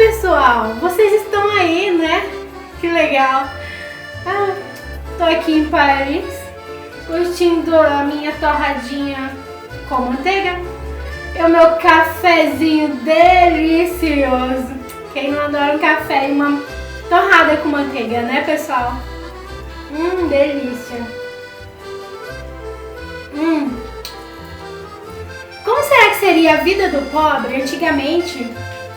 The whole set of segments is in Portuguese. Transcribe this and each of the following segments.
pessoal, vocês estão aí, né? Que legal. Tô aqui em Paris, curtindo a minha torradinha com manteiga e o meu cafezinho delicioso. Quem não adora um café e uma torrada com manteiga, né, pessoal? Delícia. Como será que seria a vida do pobre antigamente,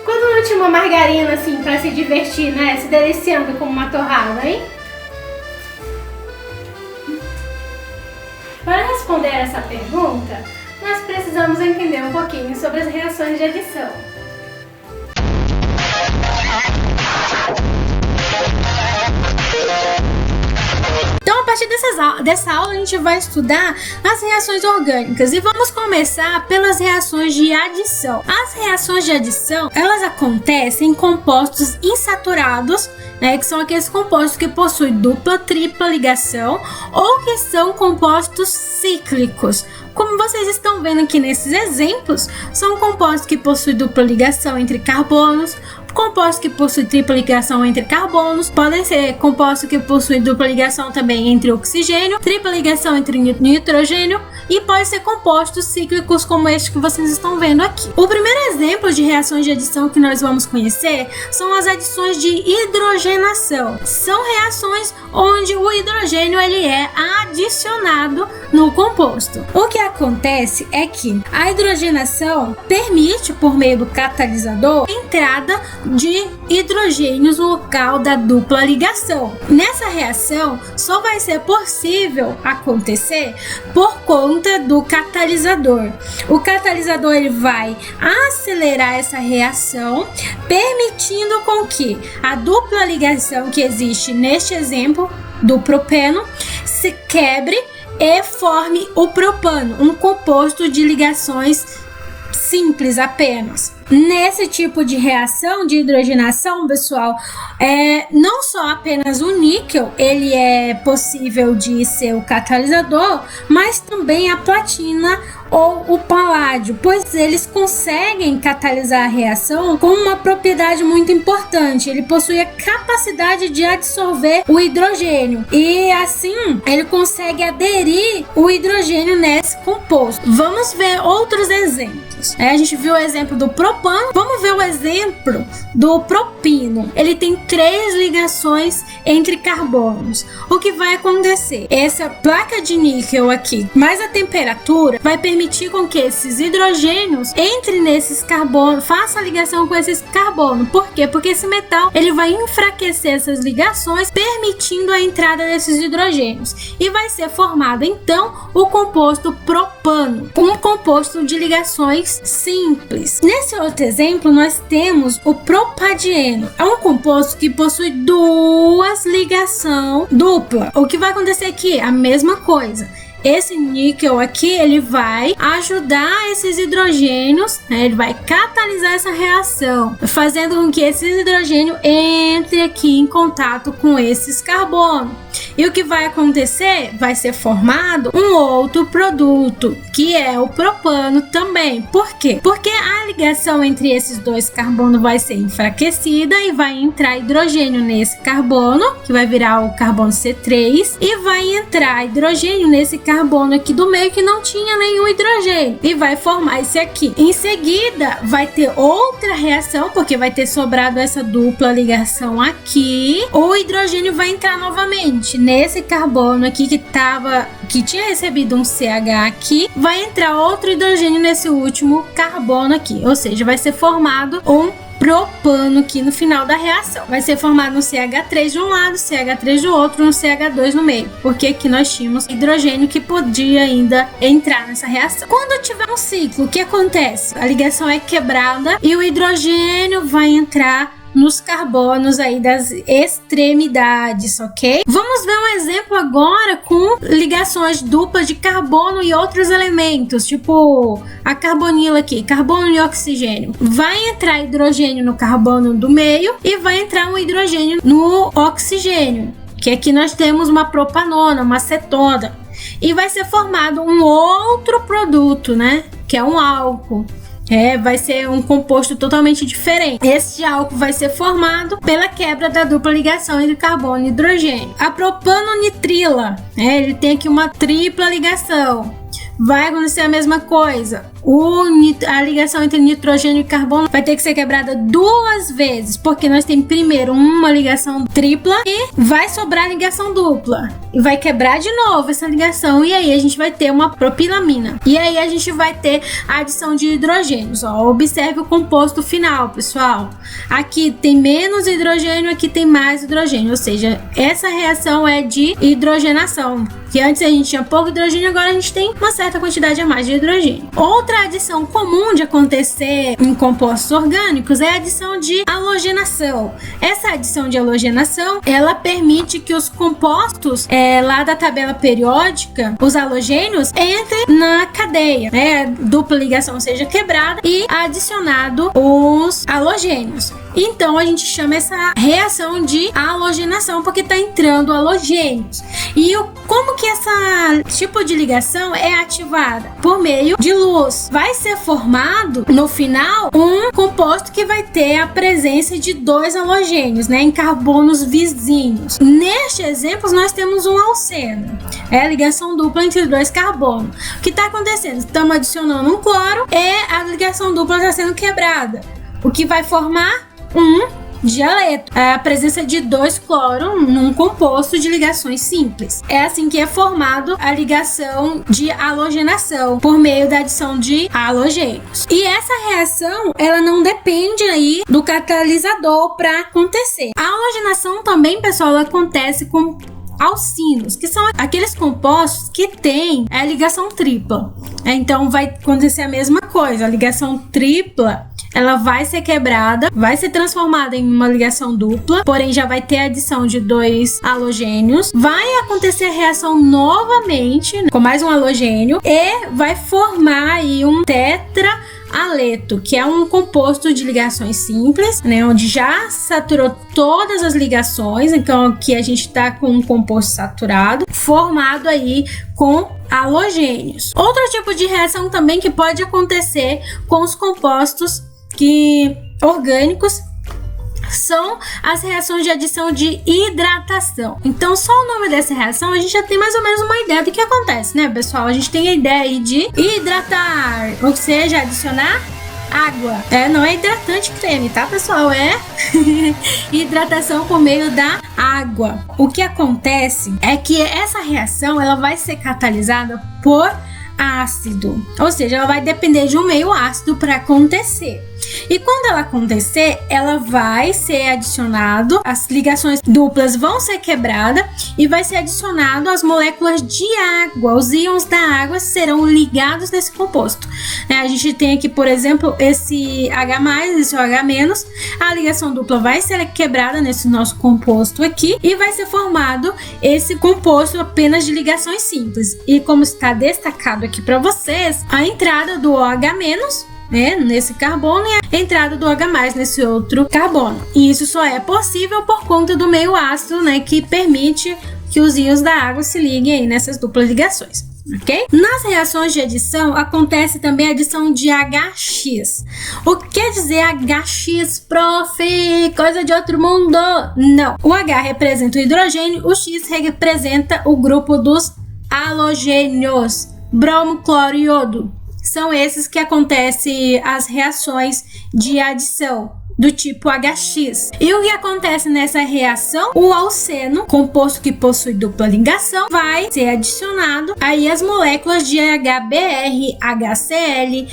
quando não tinha uma margarina assim pra se divertir, né? Se deliciando com uma torrada, hein? Para responder essa pergunta, nós precisamos entender um pouquinho sobre as reações de adição. Então, a partir dessa aula, a gente vai estudar as reações orgânicas e vamos começar pelas reações de adição. As reações de adição, elas acontecem em compostos insaturados, né, que são aqueles compostos que possuem dupla, tripla ligação ou que são compostos cíclicos. Como vocês estão vendo aqui nesses exemplos, são compostos que possuem dupla ligação entre carbonos, compostos que possuem tripla ligação entre carbonos, podem ser compostos que possuem dupla ligação também entre oxigênio, tripla ligação entre nitrogênio e pode ser compostos cíclicos como este que vocês estão vendo aqui. O primeiro exemplo de reações de adição que nós vamos conhecer são as adições de hidrogenação. São reações onde o hidrogênio ele é adicionado no composto. O que acontece é que a hidrogenação permite, por meio do catalisador, a entrada de hidrogênios no local da dupla ligação. Nessa reação só vai ser possível acontecer por conta do catalisador. O catalisador ele vai acelerar essa reação, permitindo com que a dupla ligação que existe neste exemplo do propeno se quebre e forme o propano, um composto de ligações simples apenas. Nesse tipo de reação de hidrogenação, pessoal, não só apenas o níquel ele é possível de ser o catalisador, mas também a platina ou o paládio, pois eles conseguem catalisar a reação com uma propriedade muito importante. Ele possui a capacidade de absorver o hidrogênio e assim ele consegue aderir o hidrogênio nesse composto. Vamos ver outros exemplos. A gente viu o exemplo do propano, vamos ver o exemplo do propino. Ele tem 3 ligações entre carbonos. O que vai acontecer? Essa placa de níquel aqui, mais a temperatura, vai permitir com que esses hidrogênios entrem nesses carbonos, faça a ligação com esses carbonos. Por quê? Porque esse metal ele vai enfraquecer essas ligações, permitindo a entrada desses hidrogênios. E vai ser formado então o composto propano, um composto de ligações simples. Nesse outro exemplo, nós temos o propadieno. É um composto que possui 2 ligações dupla. O que vai acontecer aqui? A mesma coisa. Esse níquel aqui, ele vai ajudar esses hidrogênios, né? Ele vai catalisar essa reação, fazendo com que esse hidrogênio entre aqui em contato com esses carbonos. E o que vai acontecer? Vai ser formado um outro produto, que é o propano também. Por quê? Porque a ligação entre esses 2 carbonos vai ser enfraquecida e vai entrar hidrogênio nesse carbono, que vai virar o carbono C3, e vai entrar hidrogênio nesse carbono aqui do meio que não tinha nenhum hidrogênio e vai formar esse aqui. Em seguida vai ter outra reação, porque vai ter sobrado essa dupla ligação aqui. O hidrogênio vai entrar novamente nesse carbono aqui que tinha recebido um CH aqui, vai entrar outro hidrogênio nesse último carbono aqui, ou seja, vai ser formado um propano aqui no final da reação. Vai ser formado um CH3 de um lado, CH3 do outro, um CH2 no meio, porque aqui nós tínhamos hidrogênio que podia ainda entrar nessa reação. Quando tiver um ciclo, o que acontece? A ligação é quebrada e o hidrogênio vai entrar nos carbonos aí das extremidades, ok? Vamos ver um exemplo agora com ligações duplas de carbono e outros elementos, tipo a carbonila aqui, carbono e oxigênio. Vai entrar hidrogênio no carbono do meio e vai entrar um hidrogênio no oxigênio, que aqui nós temos uma propanona, uma cetona, e vai ser formado um outro produto, né? Que é um álcool. vai ser um composto totalmente diferente. Este álcool vai ser formado pela quebra da dupla ligação entre carbono e hidrogênio. A propanonitrila, ele tem aqui uma tripla ligação. Vai acontecer a mesma coisa. A ligação entre nitrogênio e carbono vai ter que ser quebrada 2 vezes, porque nós temos primeiro uma ligação tripla e vai sobrar ligação dupla. E vai quebrar de novo essa ligação, e aí a gente vai ter uma propilamina. E aí a gente vai ter a adição de hidrogênios. Observe o composto final, pessoal. Aqui tem menos hidrogênio, aqui tem mais hidrogênio, ou seja, essa reação é de hidrogenação. Que antes a gente tinha pouco hidrogênio, agora a gente tem uma certa quantidade a mais de hidrogênio. Outra adição comum de acontecer em compostos orgânicos é a adição de halogenação. Essa adição de halogenação, ela permite que os compostos lá da tabela periódica, os halogênios, entrem na cadeia, dupla ligação seja quebrada e adicionado os halogênios. Então a gente chama essa reação de halogenação, porque está entrando halogênios. E como que esse tipo de ligação é ativada? Por meio de luz. Vai ser formado no final um composto que vai ter a presença de 2 halogênios, em carbonos vizinhos. Neste exemplo nós temos um alceno, a ligação dupla entre 2 carbonos. O que está acontecendo? Estamos adicionando um cloro e a ligação dupla está sendo quebrada, o que vai formar um dialeto, a presença de 2 cloro num composto de ligações simples. É assim que é formado a ligação de halogenação, por meio da adição de halogênios. E essa reação, ela não depende aí do catalisador para acontecer. A halogenação também, pessoal, acontece com alcinos, que são aqueles compostos que têm a ligação tripla. Então vai acontecer a mesma coisa, a ligação tripla ela vai ser quebrada, vai ser transformada em uma ligação dupla, porém já vai ter a adição de 2 halogênios, vai acontecer a reação novamente com mais um halogênio e vai formar aí um tetraaleto, que é um composto de ligações simples, onde já saturou todas as ligações. Então aqui a gente está com um composto saturado, formado aí com halogênios. Outro tipo de reação também que pode acontecer com os compostos orgânicos são as reações de adição de hidratação. Então, só o nome dessa reação a gente já tem mais ou menos uma ideia do que acontece, pessoal? A gente tem a ideia aí de hidratar, ou seja, adicionar água. Não é hidratante creme, tá, pessoal? É hidratação por meio da água. O que acontece é que essa reação ela vai ser catalisada por ácido, ou seja, ela vai depender de um meio ácido para acontecer. E quando ela acontecer, ela vai ser adicionado, as ligações duplas vão ser quebradas e vai ser adicionado as moléculas de água. Os íons da água serão ligados nesse composto. A gente tem aqui, por exemplo, esse H+, esse OH-, a ligação dupla vai ser quebrada nesse nosso composto aqui e vai ser formado esse composto apenas de ligações simples. E como está destacado aqui para vocês, a entrada do OH- nesse carbono e a entrada do H+ nesse outro carbono. E isso só é possível por conta do meio ácido, que permite que os íons da água se liguem aí nessas duplas ligações. Ok? Nas reações de adição acontece também a adição de HX. O que quer dizer HX, prof? Coisa de outro mundo? Não. O H representa o hidrogênio, o X representa o grupo dos halogênios, bromo, cloro e iodo. São esses que acontecem as reações de adição do tipo HX. E o que acontece nessa reação? O alceno, composto que possui dupla ligação, vai ser adicionado aí as moléculas de HBr, HCl,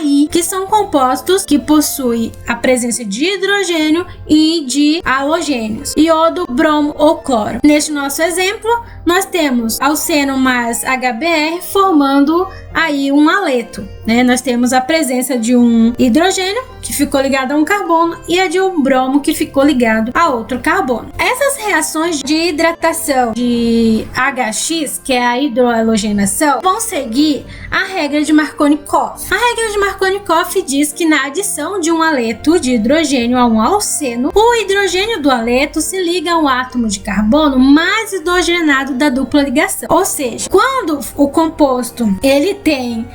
HI, que são compostos que possuem a presença de hidrogênio e de halogênios, iodo, bromo ou cloro. Neste nosso exemplo, nós temos alceno mais HBr formando aí um aleto, Nós temos a presença de um hidrogênio que ficou ligado a um carbono carbono e a de um bromo que ficou ligado a outro carbono. Essas reações de hidratação de HX, que é a hidrohalogenação, vão seguir a regra de Markovnikov. A regra de Markovnikov diz que na adição de um haleto de hidrogênio a um alceno, o hidrogênio do haleto se liga ao átomo de carbono mais hidrogenado da dupla ligação. Ou seja, quando o composto ele tem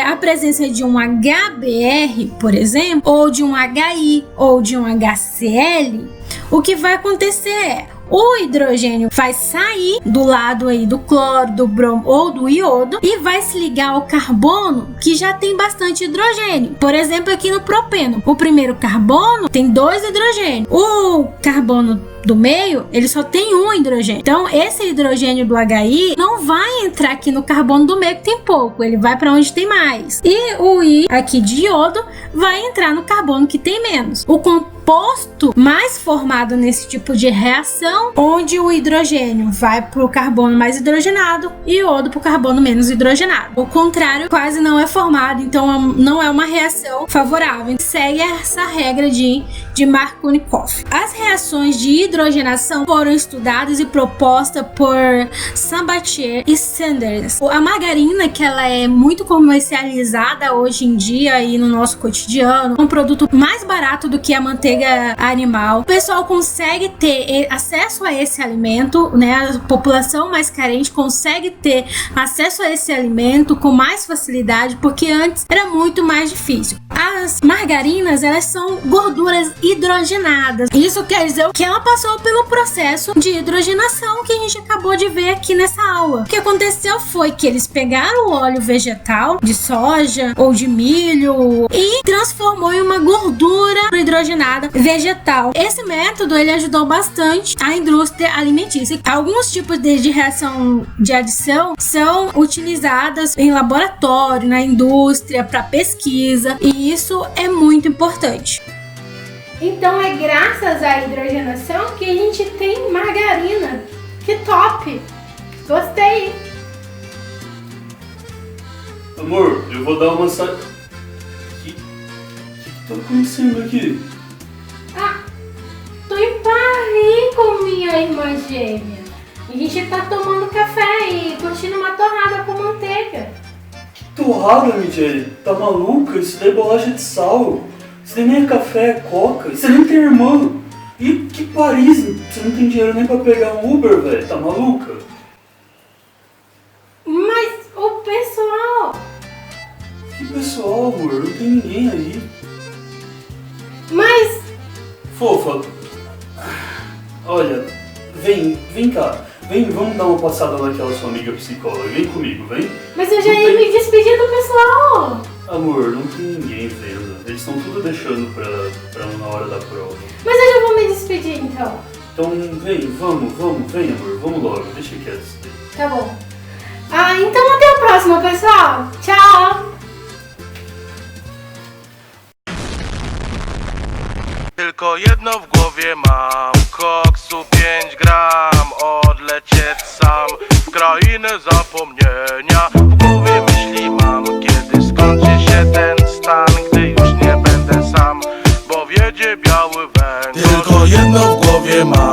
a presença de um HBr, por exemplo, ou de um HI ou de um HCl, o que vai acontecer é o hidrogênio vai sair do lado aí do cloro, do bromo ou do iodo e vai se ligar ao carbono que já tem bastante hidrogênio. Por exemplo, aqui no propeno, o primeiro carbono tem 2 hidrogênios. O carbono do meio, ele só tem um hidrogênio. Então, esse hidrogênio do HI não vai entrar aqui no carbono do meio que tem pouco, ele vai para onde tem mais. E o I aqui de iodo vai entrar no carbono que tem menos. O composto mais formado nesse tipo de reação, onde o hidrogênio vai para o carbono mais hidrogenado e o iodo para o carbono menos hidrogenado. O contrário quase não é formado, então não é uma reação favorável. Segue essa regra de Markovnikov. As reações de hidrogenação foram estudadas e propostas por Sabatier e Sanders. A margarina, que ela é muito comercializada hoje em dia aí no nosso cotidiano, um produto mais barato do que a manteiga animal. O pessoal consegue ter acesso a esse alimento, né? A população mais carente consegue ter acesso a esse alimento com mais facilidade, porque antes era muito mais difícil. As margarinas, elas são gorduras hidrogenadas. Isso quer dizer que ela passou pelo processo de hidrogenação que a gente acabou de ver aqui nessa aula. O que aconteceu foi que eles pegaram o óleo vegetal de soja ou de milho e transformou em uma gordura hidrogenada vegetal. Esse método ele ajudou bastante a indústria alimentícia. Alguns tipos de reação de adição são utilizadas em laboratório, na indústria, para pesquisa, e isso é muito importante. Então é graças à hidrogenação que a gente tem margarina. Que top! Gostei! Amor, eu vou dar uma saída. O que tá acontecendo aqui? Tô em Paris com minha irmã gêmea. A gente tá tomando café e curtindo uma torrada com manteiga. Que torrada, Michele? Tá maluca? Isso daí é bolacha de sal. Isso daí nem é café, é coca. Você nem tem irmã. E que Paris? Você não tem dinheiro nem pra pegar um Uber, velho. Tá maluca? Mas o pessoal... Que pessoal, amor? Não tem ninguém aí. Mas... Fofa, olha, vem cá. Vamos dar uma passada naquela sua amiga psicóloga. Vem comigo, vem. Mas eu já ia me despedir do pessoal. Amor, não tem ninguém vendo. Eles estão tudo deixando pra na hora da prova. Mas eu já vou me despedir então. Então vem, vem amor, vamos logo, deixa quieto isso daí. Tá bom. Então até a próxima, pessoal. Tchau. Tylko jedno w głowie mam, koksu 5 gram, odlecieć sam w krainę zapomnienia. W głowie myśli mam, kiedy skończy się ten stan, gdy już nie będę sam, bo wiedzie biały węgorz. Tylko jedno w głowie mam.